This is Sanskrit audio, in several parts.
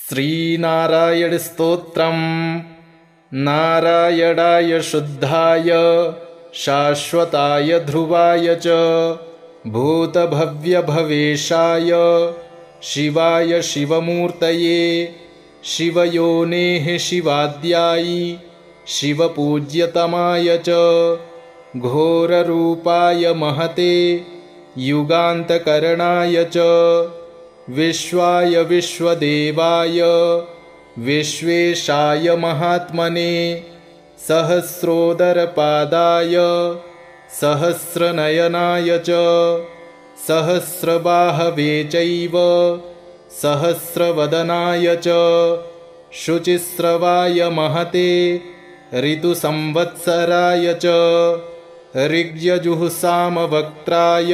श्रीनारायण स्तोत्रम्। नारायणाय शुद्धाय शाश्वताय ध्रुवाय च भूतभव्यभवेशाय शिवाय शिवमूर्तये शिवयोनेः शिवाद्यायि शिवपूज्यतमाय च घोररूपाय महते युगान्तकरणाय च विश्वाय विश्वदेवाय विश्वेशाय महात्मने सहस्रोदरपादाय सहस्रनयनाय च सहस्रबाहवे चैव सहस्रवदनाय च शुचिस्रवाय महते ऋतुसंवत्सराय च ऋग्यजुःसामवक्त्राय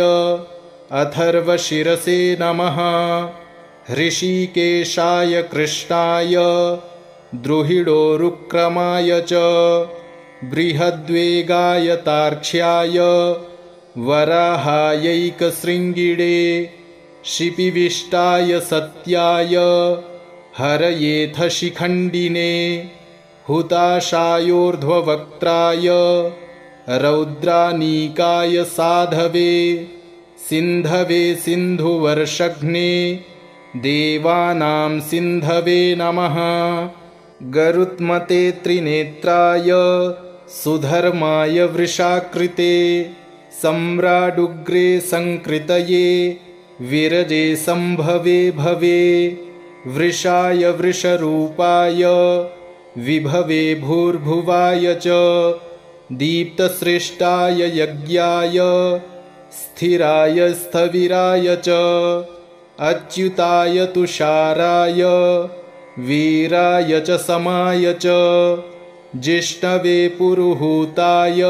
अथर्वशिरसे नमः। हृषीकेशाय कृष्णाय द्रुहिडोरुक्रमाय च बृहद्वेगाय तार्क्ष्याय वराहायैकशृङ्गिणे शिपिविष्टाय सत्याय हरयेथ शिखण्डिने हुताशायोर्ध्ववक्त्राय रौद्रानीकाय साधवे सिन्धवे सिन्धुवर्षघ्ने देवानां सिन्धवे नमः। गरुत्मते त्रिनेत्राय सुधर्माय वृषाकृते सम्राडुग्रे संकृतये विरजे संभवे भवे वृषाय वृषरूपाय विभवे भूर्भुवाय च दीप्तश्रेष्ठाय यज्ञाय स्थिराय स्थविराय च अच्युताय तुषाराय वीराय च समाय च जिष्णवे पुरुहूताय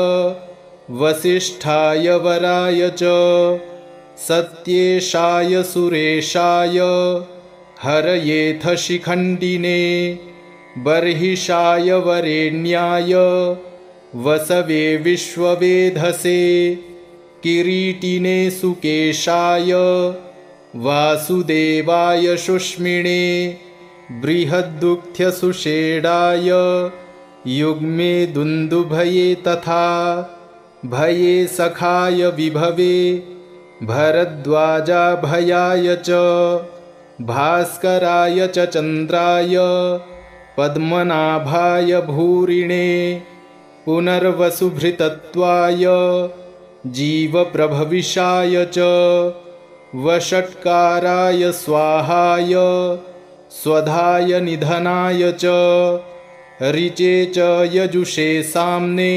वसिष्ठाय वराय च सत्येशाय सुरेशाय हरयेथ शिखण्डिने बर्हिषाय वरेण्याय वसवे विश्ववेधसे किरीटिने सुकेशाय वासुदेवाय शुष्मिणे बृहद्दुग्ध्यसुषेडाय युग्मे दुन्दुभये तथा भये सखाय विभवे भरद्वाजाभयाय च भास्कराय च चन्द्राय पद्मनाभाय भूरिणे पुनर्वसुभृतत्वाय जीवप्रभविषाय च वषट्काराय स्वाहाय स्वधाय निधनाय च ऋचे च यजुषे साम्ने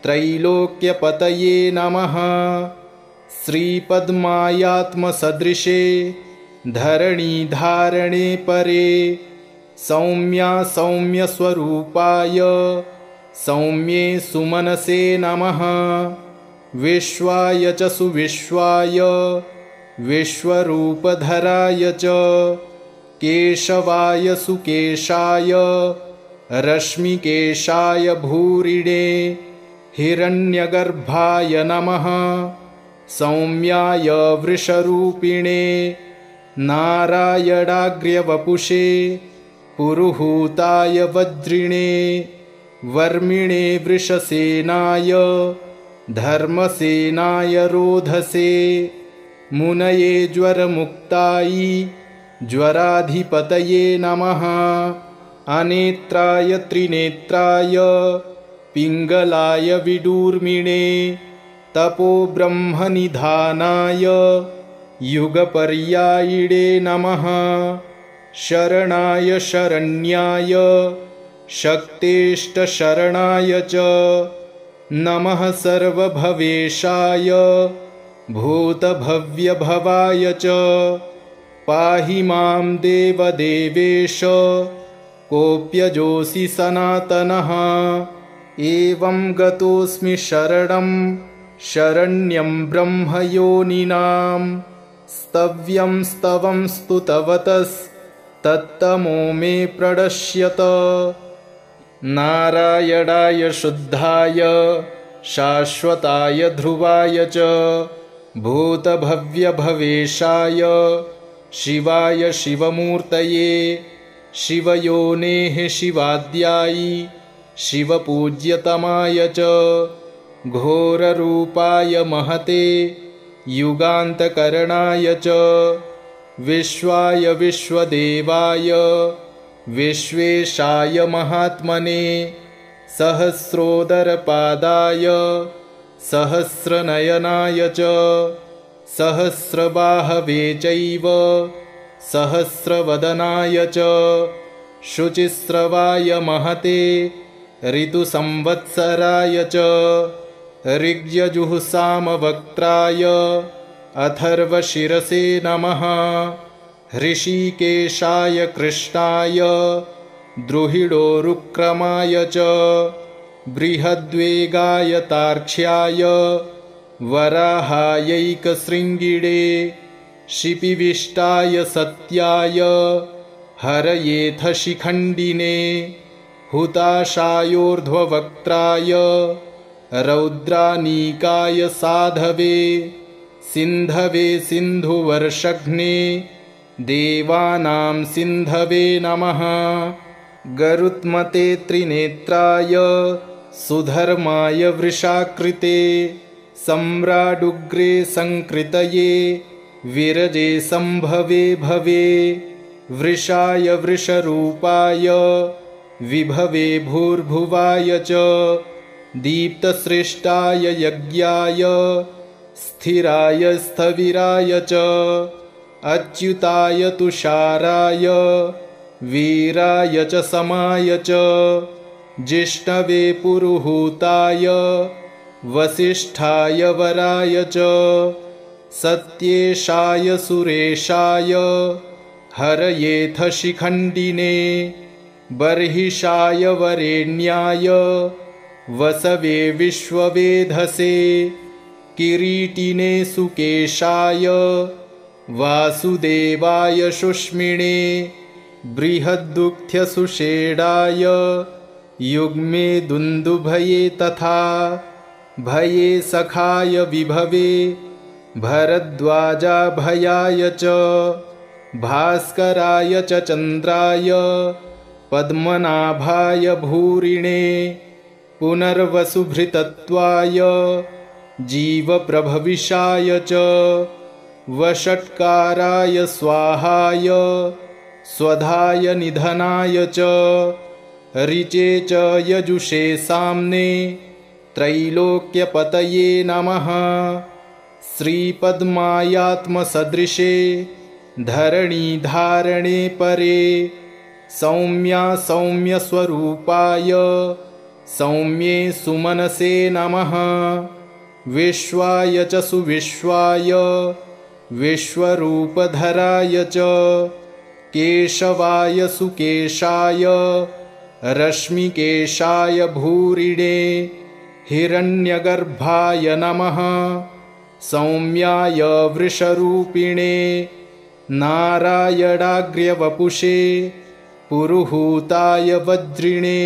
त्रैलोक्यपतये नमः। श्रीपद्मायात्मसदृशे धरणीधारणे परे सौम्या सौम्यस्वरूपाय सौम्ये सुमनसे नमः। विश्वाय च सुविश्वाय विश्वरूपधराय च केशवाय सुकेशाय रश्मिकेशाय भूरिणे हिरण्यगर्भाय नमः। सौम्याय वृषरूपिणे नारायणाग्र्यवपुषे पुरुहूताय वज्रिणे वर्मिणे वृषसेनाय धर्मसेनाय रोधसे मुनये ज्वरमुक्ताय ज्वराधिपतये नमः। अनेत्राय त्रिनेत्राय पिङ्गलाय विडूर्मिणे तपोब्रह्मनिधानाय युगपर्यायिणे नमः। शरणाय शरण्याय शक्तेष्टशरणाय च नमः। सर्वभवेशाय भूतभव्यभवाय च पाहि मां देवदेवेश कोऽप्यजोऽसि सनातनः। एवं गतोऽस्मि शरणं शरण्यं ब्रह्मयोनिनां स्तव्यं स्तवं स्तुतवतस्तत्तमो मे प्रणश्यत। नारायणाय शुद्धाय शाश्वताय ध्रुवाय च भूतभव्यभवेशाय शिवाय शिवमूर्तये शिवयोनेः शिवाद्यायी शिवपूज्यतमाय च घोररूपाय महते युगान्तकरणाय च विश्वाय विश्वदेवाय विश्वेशाय महात्मने सहस्रोदरपादाय सहस्रनयनाय च सहस्रबाहवे चैव सहस्रवदनाय च शुचिस्रवाय महते ऋतुसंवत्सराय च ऋग्यजुःसामवक्त्राय अथर्वशिरसे नमः ऋषिकेशाय कृष्णाय द्रुहिडोरुक्रमाय च बृहद्वेगाय तार्क्ष्याय वराहायैकशृङ्गिणे शिपिविष्टाय सत्याय हरयेथ शिखण्डिने हुताशायोर्ध्ववक्त्राय रौद्रानीकाय साधवे सिन्धवे सिन्धुवर्षघ्ने देवानां सिन्धवे नमः गरुत्मते त्रिनेत्राय सुधर्माय वृषाकृते सम्राडुग्रे संकृतये विरजे संभवे भवे वृषाय वृषरूपाय विभवे भूर्भुवाय च दीप्तसृष्टाय यज्ञाय स्थिराय स्थविराय च अच्युताय तुषाराय वीराय च समाय च जिष्णवे पुरुहूताय वसिष्ठाय वराय च सत्येशाय सुरेशाय हरयेथ शिखण्डिने बर्हिषाय वरेण्याय वसवे विश्ववेधसे किरीटिने सुकेशाय वासुदेवाय शुष्मिणे बृहद्दुःख्यसुषेडाय युग्मे दुन्दुभये तथा भये सखाय विभवे भरद्वाजाभयाय च भास्कराय च चन्द्राय पद्मनाभाय भूरिणे पुनर्वसुभृतत्वाय जीवप्रभविषाय च वषट्काराय स्वाहाय स्वधाय निधनाय च ऋचे च यजुषे साम्ने त्रैलोक्यपतये नमः श्रीपद्मायात्मसदृशे धरणीधारणे परे सौम्या सौम्यस्वरूपाय सौम्ये सुमनसे नमः विश्वाय च सुविश्वाय विश्वरूपधराय च केशवाय सुकेशाय रश्मिकेशाय भूरिणे हिरण्यगर्भाय नमः सौम्याय वृषरूपिणे नारायणाग्र्यवपुषे पुरुहूताय वज्रिणे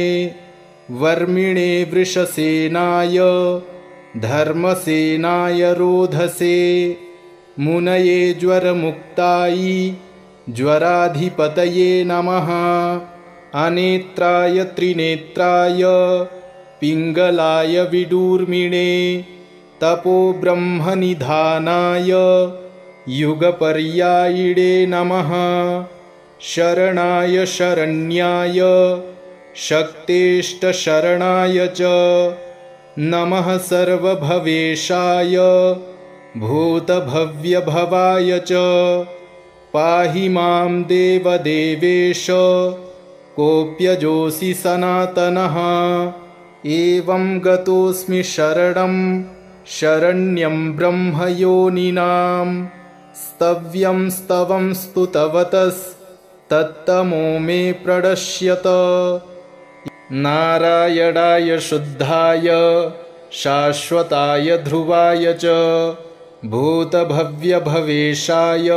वर्मिणे वृषसेनाय धर्मसेनाय रोधसे मुनये ज्वरमुक्तायै ज्वराधिपतये नमः अनेत्राय त्रिनेत्राय पिङ्गलाय विडूर्मिणे तपोब्रह्मनिधानाय युगपर्यायिणे नमः शरणाय शरण्याय शक्तेष्टशरणाय च नमः सर्वभवेशाय भूतभव्यभवाय च पाहि मां देवदेवेश कोऽप्यजोऽसि सनातनः एवं गतोऽस्मि शरणं शरण्यं ब्रह्मयोनिनां स्तव्यं स्तवं स्तुतवतस्तत्तमो मे प्रणश्यत नारायणाय शुद्धाय शाश्वताय ध्रुवाय च भूतभव्यभवेशाय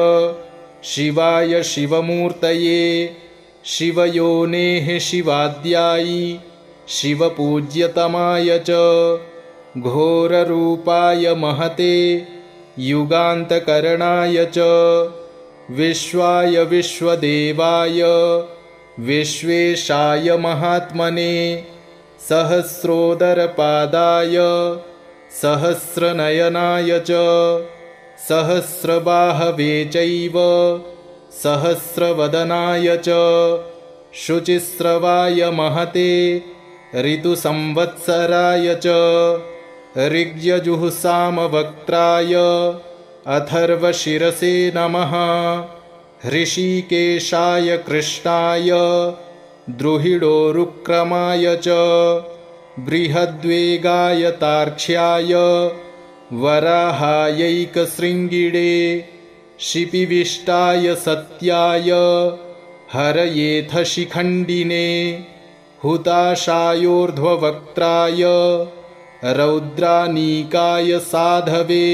शिवाय शिवमूर्तये शिवयोनेः शिवाद्यायी शिवपूज्यतमाय च घोररूपाय महते युगान्तकरणाय च विश्वाय विश्वदेवाय विश्वेशाय महात्मने सहस्रोदरपादाय सहस्रनयनाय च सहस्रबाहवे चैव सहस्रवदनाय च शुचिस्रवाय महते ऋतुसंवत्सराय च ऋग्यजुःसामवक्त्राय अथर्वशिरसे नमः। हृषीकेशाय कृष्णाय द्रुहिडोरुक्रमाय च बृहद्वेगाय तार्क्ष्याय वराहायैकशृङ्गिणे शिपिविष्टाय सत्याय हरयेथ शिखण्डिने हुताशायोर्ध्ववक्त्राय रौद्रानीकाय साधवे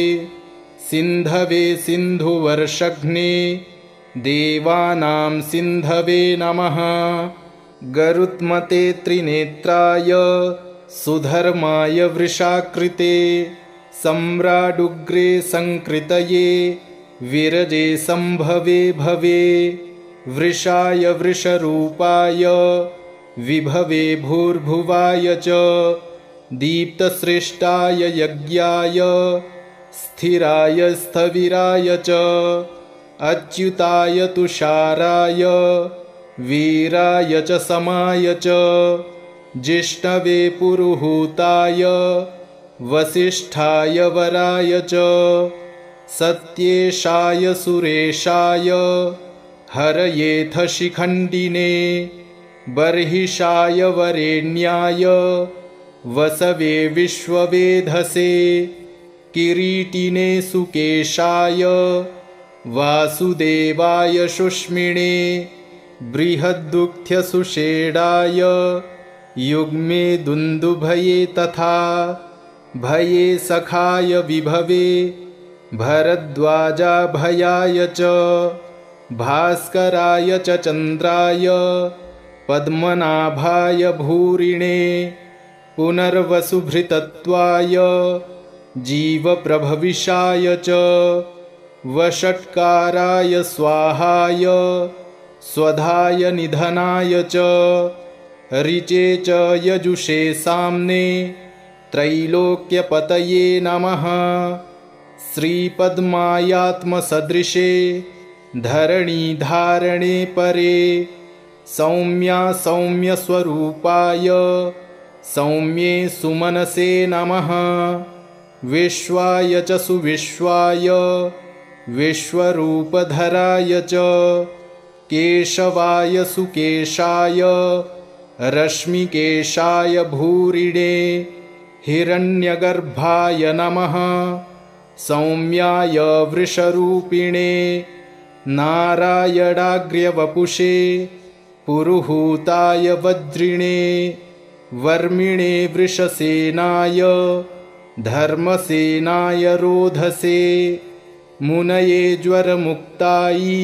सिन्धवे सिन्धुवर्षघ्ने देवानां सिन्धवे नमः। गरुत्मते त्रिनेत्राय सुधर्माय वृषाकृते सम्राडुग्रे संकृतये विरजे संभवे भवे वृषाय वृषरूपाय विभवे भूर्भुवाय च दीप्तसृष्टाय यज्ञाय स्थिराय स्थविराय च अच्युताय तुषाराय वीराय च समाय च जिष्णवे पुरुहूताय वसिष्ठाय वराय च सत्येशाय सुरेशाय हरयेथ शिखण्डिने बर्हिषाय वरेण्याय वसवे विश्ववेधसे किरीटिने सुकेशाय वासुदेवाय शुष्मिणे बृहद्दुःख्यसुषेडाय युग्मे दुन्दुभये तथा भये सखाय विभवे भरद्वाजाभयाय च भास्कराय च चन्द्राय पद्मनाभाय भूरिणे पुनर्वसुभृतत्वाय जीवप्रभविषाय च वषट्काराय स्वाहाय स्वधाय निधनाय च ऋचे च यजुषे साम्ने त्रैलोक्यपतये नमः। श्रीपद्मायात्मसदृशे धरणीधारणे परे सौम्या सौम्यस्वरूपाय सौम्ये सुमनसे नमः। विश्वाय च सुविश्वाय विश्वरूपधराय च केशवाय सुकेशाय रश्मिकेशाय भूरिणे हिरण्यगर्भाय नमः। सौम्याय वृषरूपिणे नारायणाग्र्यवपुषे पुरुहूताय वज्रिणे वर्मिणे वृषसेनाय धर्मसेनाय रोधसे मुनये ज्वरमुक्तायै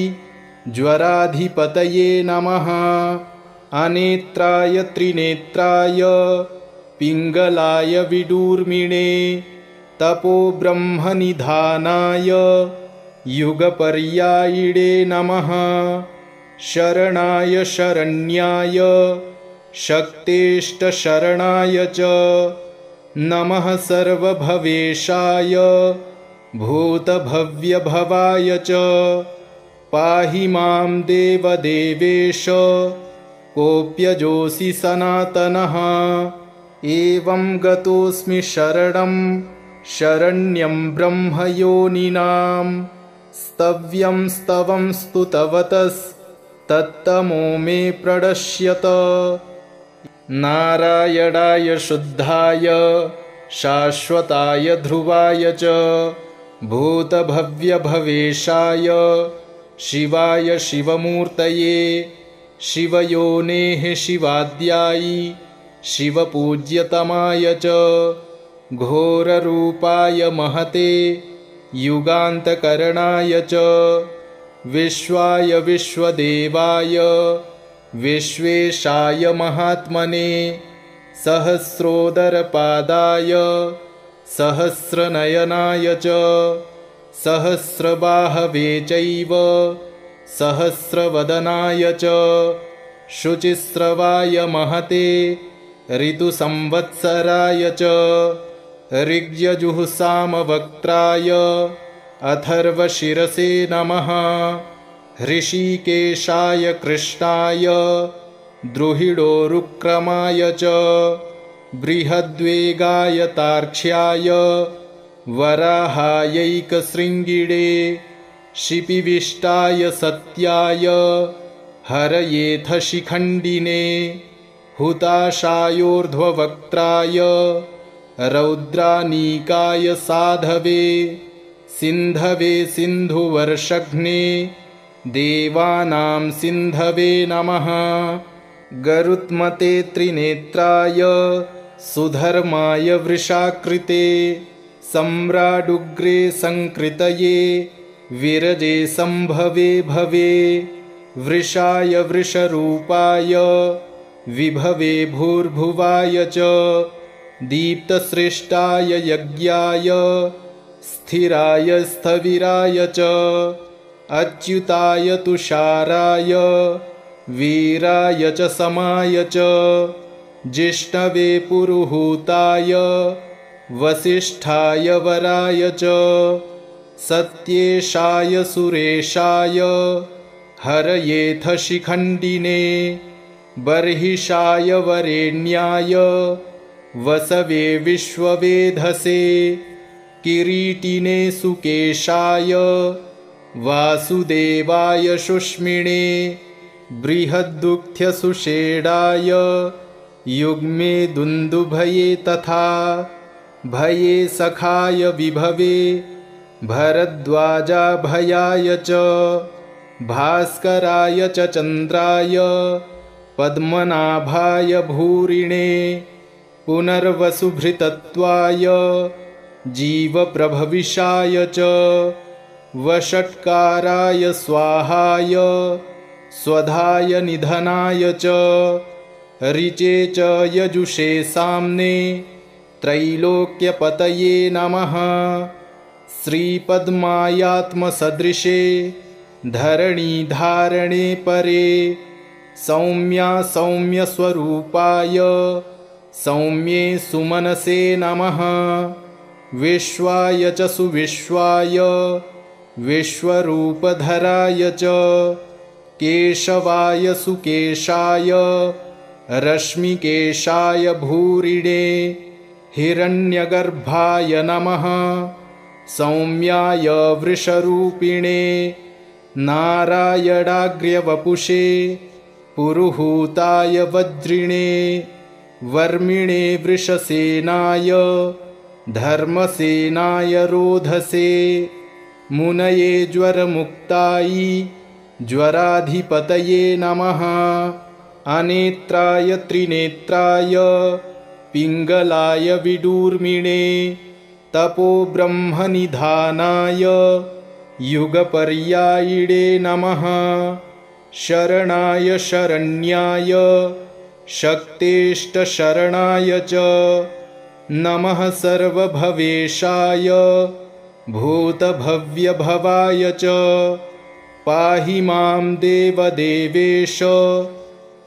ज्वराधिपतये नमः। अनेत्राय त्रिनेत्राय पिङ्गलाय विडूर्मिणे तपोब्रह्मनिधानाय युगपर्यायिणे नमः। शरणाय शरण्याय शक्तेष्टशरणाय च नमः। सर्वभवेशाय भूतभव्यभवाय च पाहि मां देवदेवेश कोऽप्यजोऽसि सनातनः। एवं गतोऽस्मि शरणं शरण्यं ब्रह्मयोनिनां स्तव्यं स्तवं स्तुतवतस्तत्तमो मे प्रणश्यत। नारायणाय शुद्धाय शाश्वताय ध्रुवाय च भूतभव्यभवेशाय शिवाय शिवमूर्तये शिवयोनेः शिवाद्यायि शिवपूज्यतमाय च घोररूपाय महते युगान्तकरणाय च विश्वाय विश्वदेवाय विश्वेशाय महात्मने सहस्रोदरपादाय सहस्रनयनाय च सहस्रबाहवे चैव सहस्रवदनाय च शुचिस्रवाय महते ऋतुसंवत्सराय च ऋग्यजुःसामवक्त्राय अथर्वशिरसे नमः। ऋषिकेशाय कृष्णाय द्रुहिडोरुक्रमाय च बृहद्वेगाय तार्क्ष्याय वराहायैकशृङ्गिणे शिपिविष्टाय सत्याय हरयेथ शिखण्डिने हुताशायोर्ध्ववक्त्राय रौद्रानीकाय साधवे सिन्धवे सिन्धुवर्षघ्ने देवानां सिन्धवे नमः। गरुत्मते त्रिनेत्राय सुधर्माय वृषाकृते सम्राडुग्रे संकृतये विरजे संभवे भवे वृषाय वृषरूपाय विभवे भूर्भुवाय च दीप्तश्रेष्ठाय यज्ञाय स्थिराय स्थविराय च अच्युताय तुषाराय वीराय च समाय च जिष्णवे पुरुहूताय वसिष्ठाय वराय च सत्येशाय सुरेशाय हरयेथ शिखण्डिने बर्हिषाय वरेण्याय वसवे विश्ववेधसे किरीटिने सुकेशाय वासुदेवाय शुष्मिणे बृहद्दुःख्यसुषेडाय युग्मे दुन्दुभये तथा भये सखाय विभवे भरद्वाजाभयाय च भास्कराय च चन्द्राय पद्मनाभाय भूरिणे पुनर्वसुभृतत्वाय जीवप्रभविषाय च वषट्काराय स्वाहाय स्वधाय निधनाय च ऋचे च यजुषे साम्ने त्रैलोक्यपतये नमः। श्रीपद्मायात्मसदृशे धरणीधारणे परे सौम्या सौम्यस्वरूपाय सौम्ये सुमनसे नमः। विश्वाय च सुविश्वाय विश्वरूपधराय च केशवाय सुकेशाय रश्मिकेशाय भूरिणे हिरण्यगर्भाय नमः। सौम्याय वृषरूपिणे नारायणाग्र्यवपुषे पुरुहूताय वज्रिणे वर्मिणे वृषसेनाय धर्मसेनाय रोधसे मुनये ज्वरमुक्ताय ज्वराधिपतये नमः। अनेत्राय त्रिनेत्राय पिङ्गलाय विडूर्मिणे तपोब्रह्मनिधानाय युगपर्यायिणे नमः। शरणाय शरण्याय शक्तेष्टशरणाय च नमः। सर्वभवेशाय भूतभव्यभवाय च पाहि मां देवदेवेश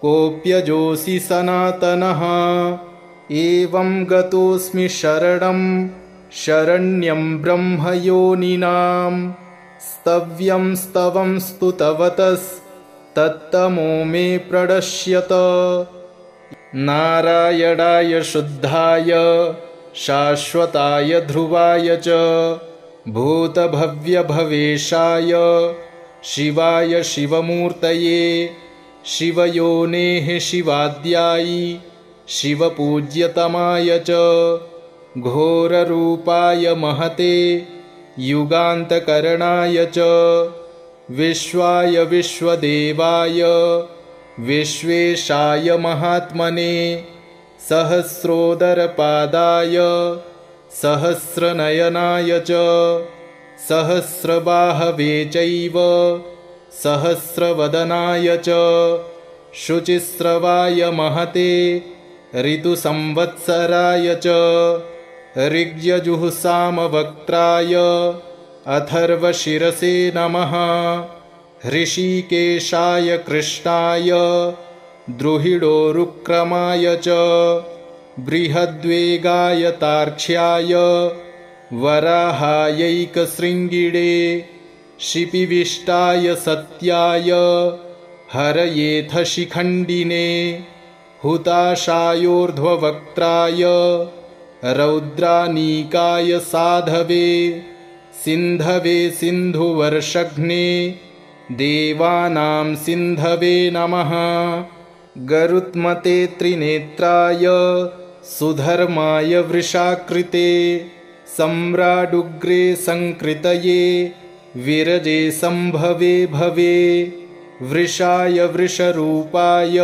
कोऽप्यजोऽसि सनातनः। एवं गतोऽस्मि शरणं शरण्यं ब्रह्मयोनिनां स्तव्यं स्तवं स्तुतवतस्तत्तमो मे प्रणश्यत। नारायणाय शुद्धाय शाश्वताय ध्रुवाय च भूतभव्यभवेशाय शिवाय शिवमूर्तये शिवयोनेः शिवाद्याय शिवपूज्यतमाय च घोररूपाय महते युगान्तकरणाय च विश्वाय विश्वदेवाय विश्वेशाय महात्मने सहस्रोदरपादाय सहस्रनयनाय च सहस्रबाहवे चैव सहस्रवदनाय च शुचिस्रवाय महते ऋतुसंवत्सराय च ऋग्यजुःसामवक्त्राय अथर्वशिरसे नमः। ऋषिकेशाय कृष्णाय द्रुहिडोरुक्रमाय च बृहद्वेगाय तार्क्ष्याय वराहायैकशृङ्गिणे शिपिविष्टाय सत्याय हरयेथ शिखण्डिने हुताशायोर्ध्ववक्त्राय रौद्रानीकाय साधवे सिन्धवे सिन्धुवर्षघ्ने देवानां सिन्धवे नमः गरुत्मते त्रिनेत्राय सुधर्माय वृषाकृते सम्राडुग्रे संकृतये विरजे संभवे भवे वृषाय वृषरूपाय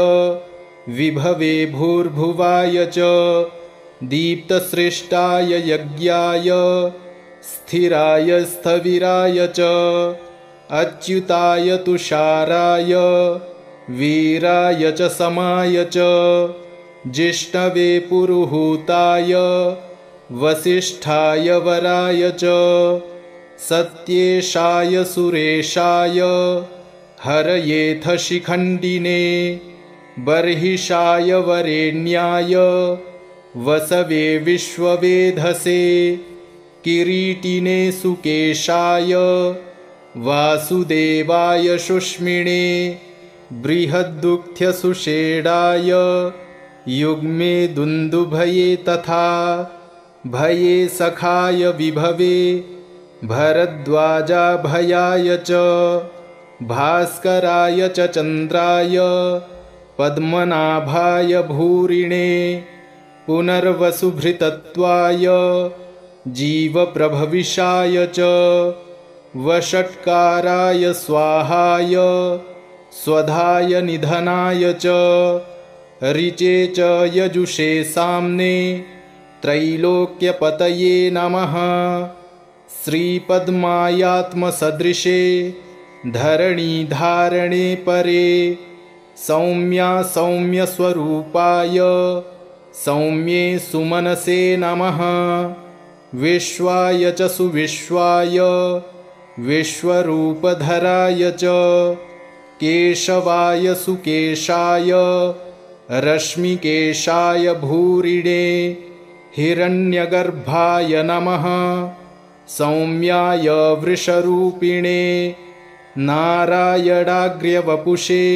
विभवे भूर्भुवाय च दीप्तश्रेष्ठाय यज्ञाय स्थिराय स्थविराय च अच्युताय तुषाराय वीराय च समाय च जिष्णवे पुरुहूताय वसिष्ठाय वराय च सत्येशाय सुरेशाय हरयेथ शिखण्डिने बर्हिषाय वरेण्याय वसवे विश्ववेधसे किरीटिने सुकेशाय वासुदेवाय शुष्मिणे बृहद्दुःख्यसुषेडाय युग्मे दुन्दुभये तथा भये सखाय विभवे भरद्वाजाभयाय च भास्कराय च चन्द्राय पद्मनाभाय भूरिणे पुनर्वसुभृतत्वाय जीवप्रभविषाय च वषट्काराय स्वाहाय स्वधाय निधनाय च ऋचे च यजुषे साम्ने त्रैलोक्यपतये नमः श्रीपद्मायात्मसदृशे धरणीधारणे परे सौम्या सौम्यस्वरूपाय सौम्ये सुमनसे नमः विश्वाय च सुविश्वाय विश्वरूपधराय च केशवाय सुकेशाय रश्मिकेशाय भूरिणे हिरण्यगर्भाय नमः सौम्याय वृषरूपिणे नारायणाग्र्यवपुषे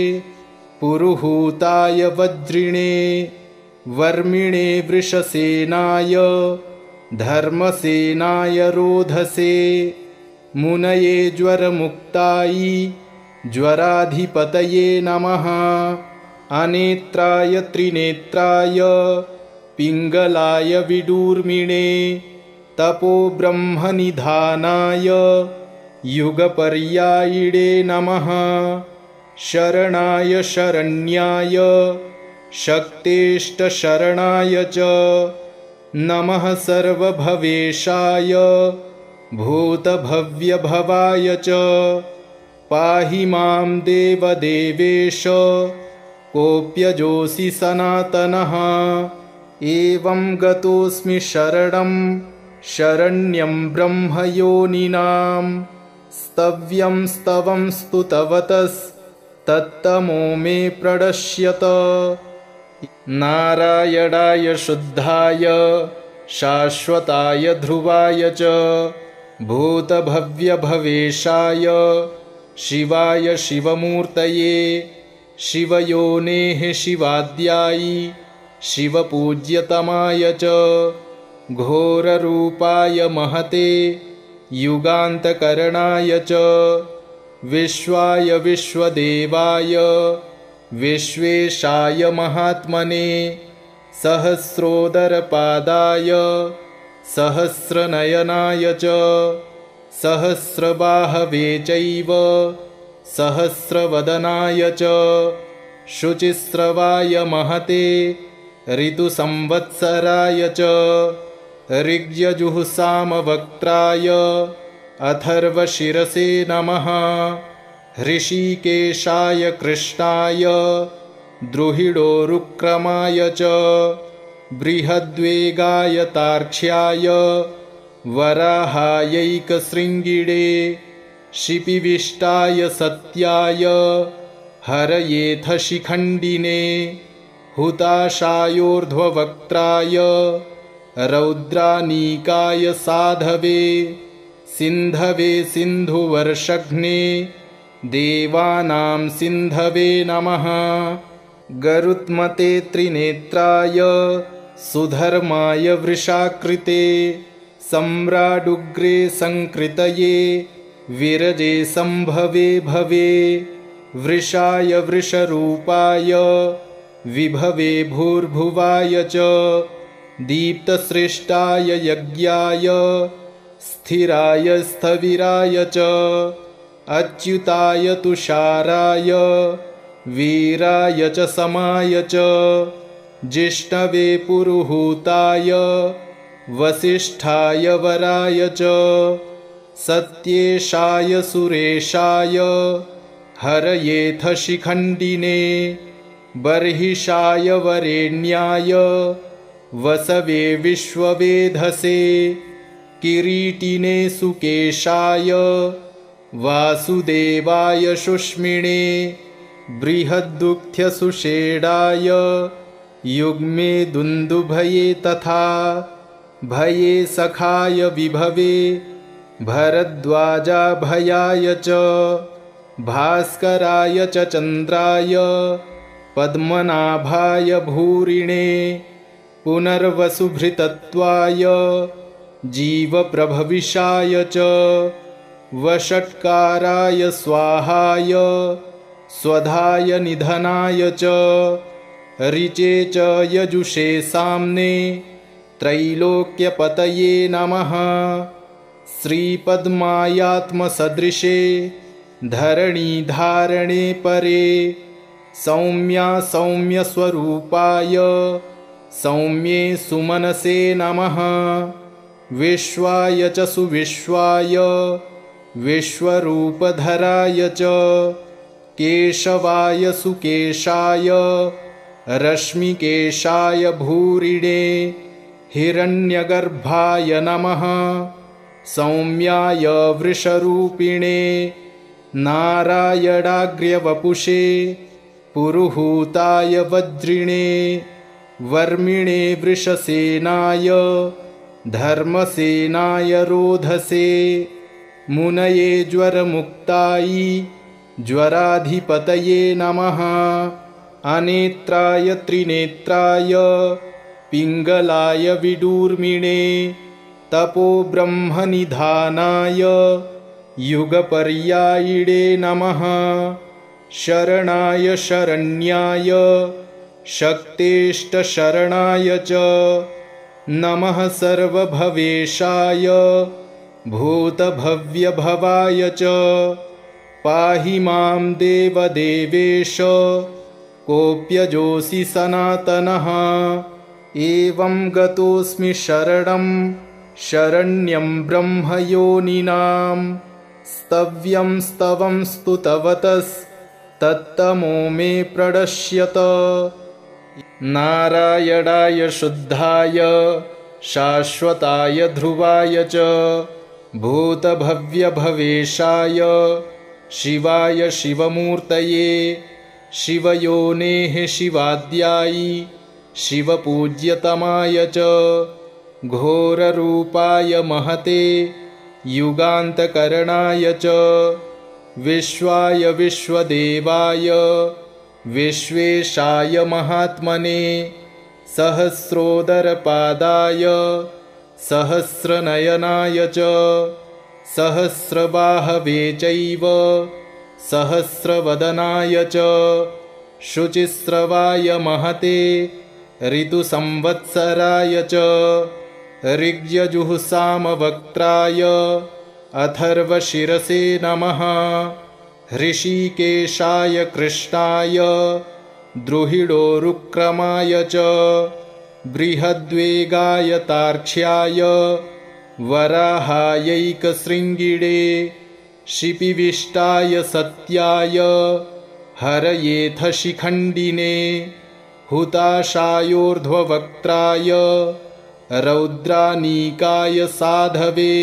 पुरुहूताय वज्रिणे वर्मिणे वृषसेनाय धर्मसेनाय रोधसे मुनये ज्वरमुक्तायै ज्वराधिपतये नमः अनेत्राय त्रिनेत्राय पिङ्गलाय विडूर्मिणे तपोब्रह्मनिधानाय युगपर्यायिणे नमः शरणाय शरण्याय शक्तेष्टशरणाय च नमः सर्वभवेशाय भूतभव्यभवाय च पाहि मां देवदेवेश कोऽप्यजोऽसि सनातनः एवं गतोऽस्मि शरणं शरण्यं ब्रह्मयोनिनां स्तव्यं स्तवं स्तुतवतस्तत्तमो मे प्रणश्यत नारायणाय शुद्धाय शाश्वताय ध्रुवाय च भूतभव्यभवेशाय शिवाय शिवमूर्तये शिवयोनेः शिवाद्यायि शिवपूज्यतमाय च घोररूपाय महते युगान्तकरणाय च विश्वाय विश्वदेवाय विश्वेशाय महात्मने सहस्रोदरपादाय सहस्रनयनाय च सहस्रबाहवे चैव सहस्रवदनाय च शुचिस्रवाय महते ऋतुसंवत्सराय च ऋग्यजुःसामवक्त्राय अथर्वशिरसे नमः ऋषिकेशाय कृष्णाय द्रुहिडोरुक्रमाय च बृहद्वेगाय तार्क्ष्याय वराहायैकशृङ्गिणे शिपिविष्टाय सत्याय हरयेथ शिखण्डिने हुताशायोर्ध्ववक्त्राय रौद्रानीकाय साधवे सिन्धवे सिन्धुवर्षघ्ने देवानां सिन्धवे नमः। गरुत्मते त्रिनेत्राय सुधर्माय वृषाकृते सम्राडुग्रे संकृतये विरजे संभवे भवे वृषाय वृषरूपाय विभवे भूर्भुवाय च दीप्तश्रेष्ठाय यज्ञाय स्थिराय स्थविराय च अच्युताय तुषाराय वीराय च समाय च जिष्णवे पुरुहूताय वसिष्ठाय वराय च सत्येशाय सुरेशाय हरयेथ शिखण्डिने बर्हिषाय वरेण्याय वसवे विश्ववेधसे किरीटिने सुकेशाय वासुदेवाय शुष्मिणे बृहद्दुःख्यसुषेडाय युग्मे दुन्दुभये तथा भये सखाय विभवे भरद्वाजाभयाय च भास्कराय च चन्द्राय पद्मनाभाय भूरिणे पुनर्वसुभृतत्वाय जीवप्रभविषाय च वषट्काराय स्वाहाय स्वधाय निधनाय च ऋचे च यजुषे साम्ने त्रैलोक्यपतये नमः। श्रीपद्मायात्मसदृशे धरणीधारणे परे सौम्या सौम्यस्वरूपाय सौम्ये सुमनसे नमः। विश्वाय च सुविश्वाय विश्वरूपधराय च केशवाय सुकेशाय रश्मिकेशाय भूरिणे हिरण्यगर्भाय नमः। सौम्याय वृषरूपिणे नारायणाग्र्यवपुषे पुरुहूताय वज्रिणे वर्मिणे वृषसेनाय धर्मसेनाय रोधसे मुनये ज्वरमुक्तायै ज्वराधिपतये नमः। अनेत्राय त्रिनेत्राय पिङ्गलाय विडूर्मिणे तपो ब्रह्मनिधानाय युगपर्यायिणे नमः। शरणाय शरण्याय शक्तेष्टशरणाय च नमः। सर्वभवेशाय भूतभव्यभवाय च पाहि मां देवदेवेश कोऽप्यजोऽसि सनातनः। एवं गतोऽस्मि शरणं शरण्यं ब्रह्मयोनिनां स्तव्यं स्तवं स्तुतवतस्तत्तमो मे प्रणश्यत। नारायणाय शुद्धाय शाश्वताय ध्रुवाय च भूतभव्यभवेशाय शिवाय शिवमूर्तये शिवयोनेः शिवाद्यायि शिवपूज्यतमाय च घोररूपाय महते युगान्तकरणाय च विश्वाय विश्वदेवाय विश्वेशाय महात्मने सहस्रोदरपादाय सहस्रनयनाय च सहस्रबाहवे चैव सहस्रवदनाय च शुचिस्रवाय महते ऋतुसंवत्सराय च ऋग्यजुःसामवक्त्राय अथर्वशिरसे नमः। हृषीकेशाय कृष्णाय द्रुहिडोरुक्रमाय च बृहद्वेगाय तार्क्ष्याय वराहायैकशृङ्गिणे शिपिविष्टाय सत्याय हरयेथ शिखण्डिने हुताशायोर्ध्ववक्त्राय रौद्रानीकाय साधवे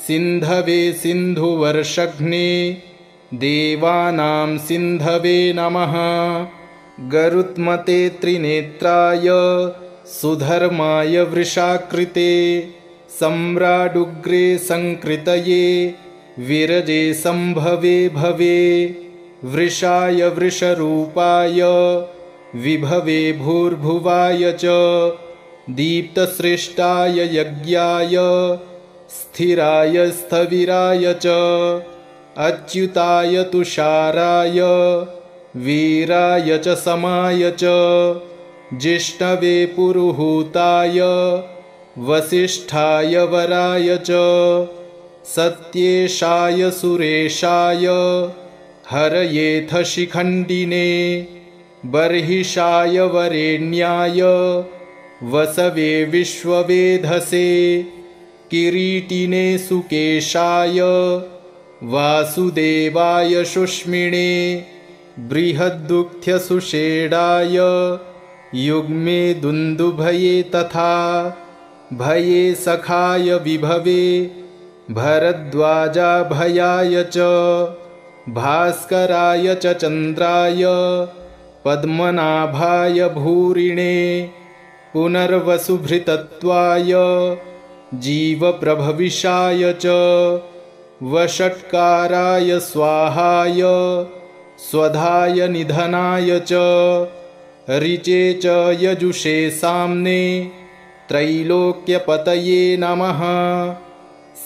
सिन्धवे सिन्धुवर्षघ्ने देवानां सिन्धवे नमः। गरुत्मते त्रिनेत्राय सुधर्माय वृषाकृते सम्राडुग्रे संकृतये विरजे संभवे भवे। वृषाय वृषरूपाय विभवे भूर्भुवाय च दीप्तसृष्टाय यज्ञाय स्थिराय स्थविराय च अच्युताय तुषाराय वीराय च समाय च जिष्णवे पुरुहूताय वसिष्ठाय वराय च सत्येशाय सुरेशाय हरयेथ शिखण्डिने बर्हिषाय वरेण्याय वसवे विश्ववेधसे किरीटिने सुकेशाय वासुदेवाय शुष्मिणे बृहद्दुःख्यसुषेडाय युग्मे दुन्दुभये तथा भये सखाय विभवे भरद्वाजाभयाय च भास्कराय च चन्द्राय पद्मनाभाय भूरिणे पुनर्वसुभृतत्वाय जीवप्रभविषाय च वषट्काराय स्वाहाय स्वधाय निधनाय च ऋचे च यजुषे साम्ने त्रैलोक्यपतये नमः।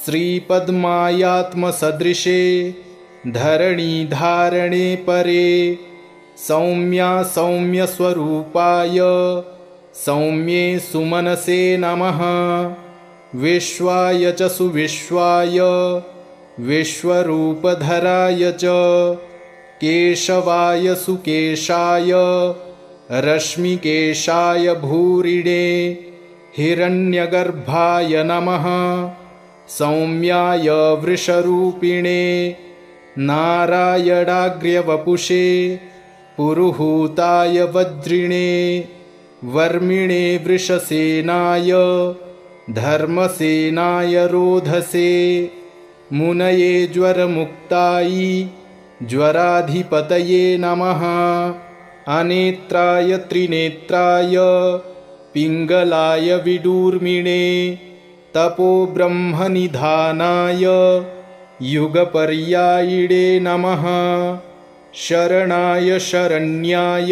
श्रीपद्मायात्मसदृशे धरणीधारणे परे सौम्या सौम्यस्वरूपाय सौम्ये सुमनसे नमः। विश्वाय च सुविश्वाय विश्वरूपधराय च केशवाय सुकेशाय रश्मिकेशाय भूरिणे हिरण्यगर्भाय नमः। सौम्याय वृषरूपिणे नारायणाग्र्यवपुषे पुरुहूताय वज्रिणे वर्मिणे वृषसेनाय धर्मसेनाय रोधसे मुनये ज्वरमुक्ताय ज्वराधिपतये नमः। अनेत्राय त्रिनेत्राय पिङ्गलाय विडूर्मिणे तपो ब्रह्मनिधानाय युगपर्यायिणे नमः। शरणाय शरण्याय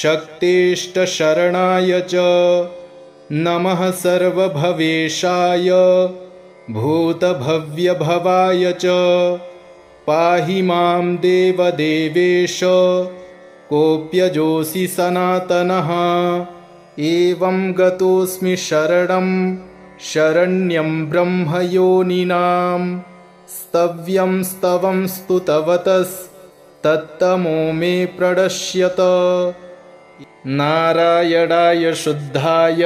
शक्तेष्टशरणाय च नमः। सर्वभवेशाय भूतभव्यभवाय च पाहि मां देवदेवेश कोऽप्यजोऽसि सनातनः। एवं गतोऽस्मि शरणं शरण्यं ब्रह्मयोनिनां स्तव्यं स्तवं स्तुतवतस्तत्तमो मे प्रणश्यत। नारायणाय शुद्धाय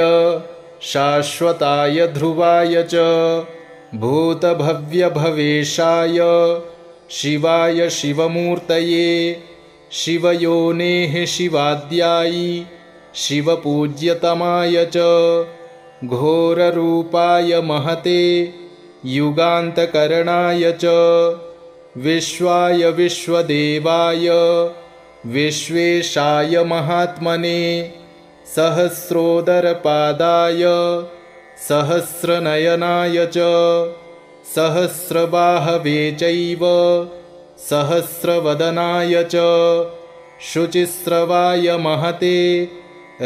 शाश्वताय ध्रुवाय च भूतभव्यभवेशाय शिवाय शिवमूर्तये शिवयोनेः शिवाद्याय शिवपूज्यतमाय च घोररूपाय महते युगान्तकरणाय च विश्वाय विश्वदेवाय विश्वेशाय महात्मने सहस्रोदरपादाय सहस्रनयनाय च सहस्रबाहवे चैव सहस्रवदनाय च शुचिस्रवाय महते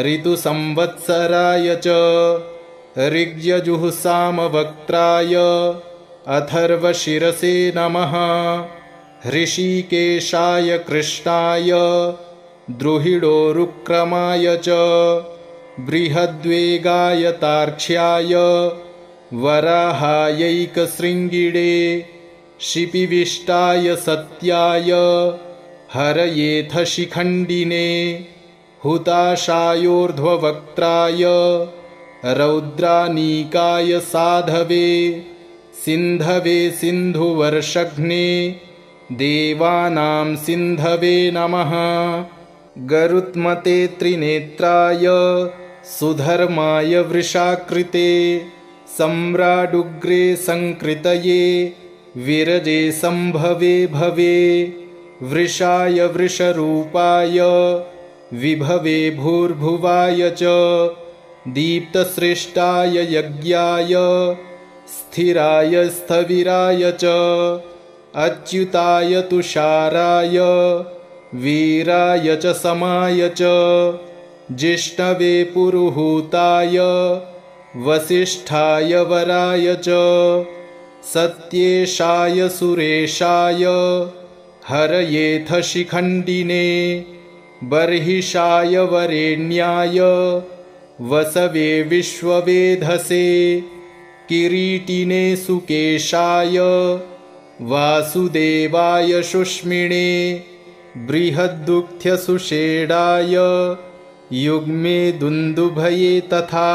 ऋतुसंवत्सराय च ऋग्यजुःसामवक्त्राय अथर्वशिरसे नमः। ऋषिकेशाय कृष्णाय द्रुहिडोरुक्रमाय च बृहद्वेगाय तार्क्ष्याय वराहायैकशृङ्गिणे शिपिविष्टाय सत्याय हरयेथ शिखण्डिने हुताशायोर्ध्ववक्त्राय रौद्रानीकाय साधवे सिन्धवे सिन्धुवर्षघ्ने देवानां सिन्धवे नमः। गरुत्मते त्रिनेत्राय सुधर्माय वृषाकृते सम्राडुग्रे संकृतये विरजे संभवे भवे वृषाय वृषरूपाय विभवे भूर्भुवाय च दीप्तसृष्टाय यज्ञाय स्थिराय स्थविराय च अच्युताय तुषाराय वीराय च समाय च जिष्णवे पुरुहूताय वसिष्ठाय वराय च सत्येशाय सुरेशाय हरयेथ शिखण्डिने बर्हिषाय वरेण्याय वसवे विश्ववेधसे किरीटिने सुकेशाय वासुदेवाय शुष्मिणे बृहद्दुःख्यसुषेडाय युग्मे दुन्दुभये तथा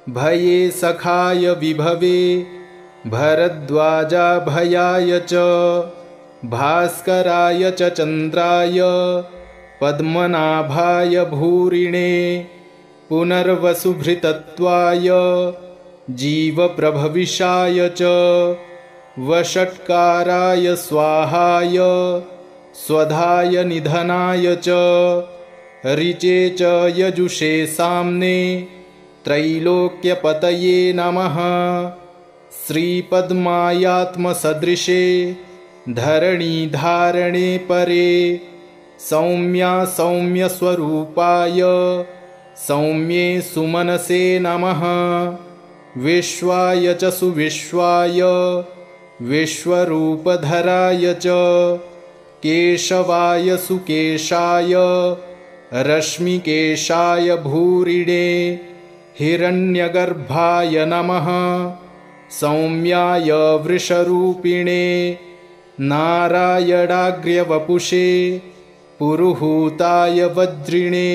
भये सखाय विभवे भरद्वाजाभयाय च भास्कराय च चन्द्राय पद्मनाभाय भूरिणे पुनर्वसुभृतत्वाय जीवप्रभविषाय च वषट्काराय स्वाहाय स्वधाय निधनाय च ऋचे च यजुषे साम्ने त्रैलोक्यपतये नमः श्रीपद्मायात्मसदृशे धरणीधारणे परे सौम्या सौम्यस्वरूपाय सौम्ये सुमनसे नमः विश्वाय च सुविश्वाय विश्वरूपधराय च केशवाय सुकेशाय रश्मिकेशाय भूरिणे हिरण्यगर्भाय नमः सौम्याय वृषरूपिणे नारायणाग्र्यवपुषे पुरुहूताय वज्रिणे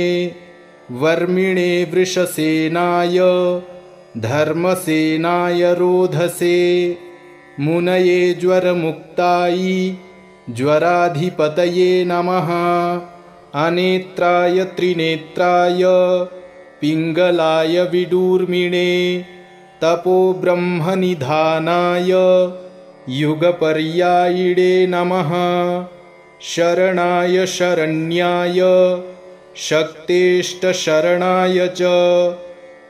वर्मिणे वृषसेनाय धर्मसेनाय रोधसे मुनये ज्वरमुक्तायै ज्वराधिपतये नमः अनेत्राय त्रिनेत्राय पिङ्गलाय विडूर्मिणे तपोब्रह्मनिधानाय युगपर्यायिणे नमः शरणाय शरण्याय शक्तेष्टशरणाय च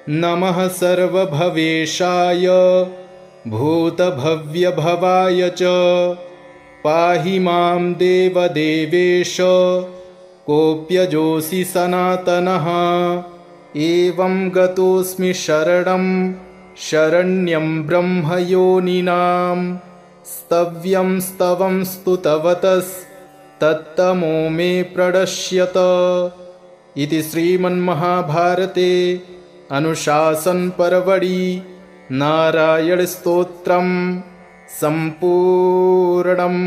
नमः सर्वभवेशाय भूतभव्यभवाय च पाहि मां देवदेवेश कोऽप्यजोऽसि सनातनः एवं गतोऽस्मि शरणं शरण्यं ब्रह्मयोनिनां स्तव्यं स्तवं स्तुतवतस्तत्तमो मे प्रणश्यत इति श्रीमन्महाभारते अनुशासनपर्वणि नारायणस्तोत्रं सम्पूर्णम्।